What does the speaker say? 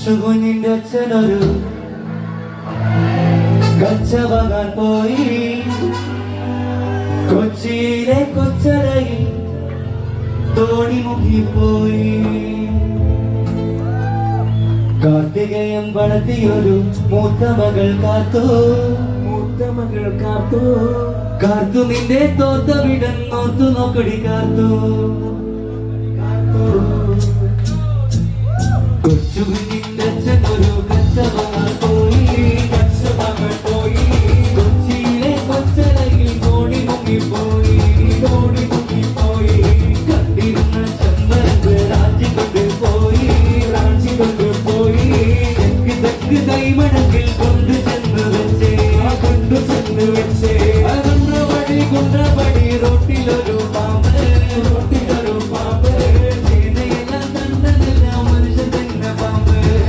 കൊച്ചുകുഞ്ഞിന്റെ അച്ഛനൊരു കച്ച വാങ്ങാൻ പോയി. കൊച്ചിയിലെ കൊച്ചരയിൽ തോണി മുങ്ങിപ്പോയി. കാർത്തികയം വളർത്തിയൊരു മൂത്ത മകൾ കാർത്തു നിന്റെ തോർത്ത വിടന്നോർത്തു നോക്കടി കാർത്തു. കൊച്ചുകുഞ്ഞിന്റെ അച്ഛനൊരു കച്ച വാങ്ങാൻ പോയി. കൊച്ചിയിലെ കൊച്ചരയിൽ തോണി മുങ്ങിപ്പോയി. കണ്ടിരുന്ന ചെമ്പരമ്പ് റാഞ്ചി കൊണ്ടുപോയി. തെക്ക് കൈമണക്കിൽ കൊണ്ടു ചെന്ന് വെച്ചേ.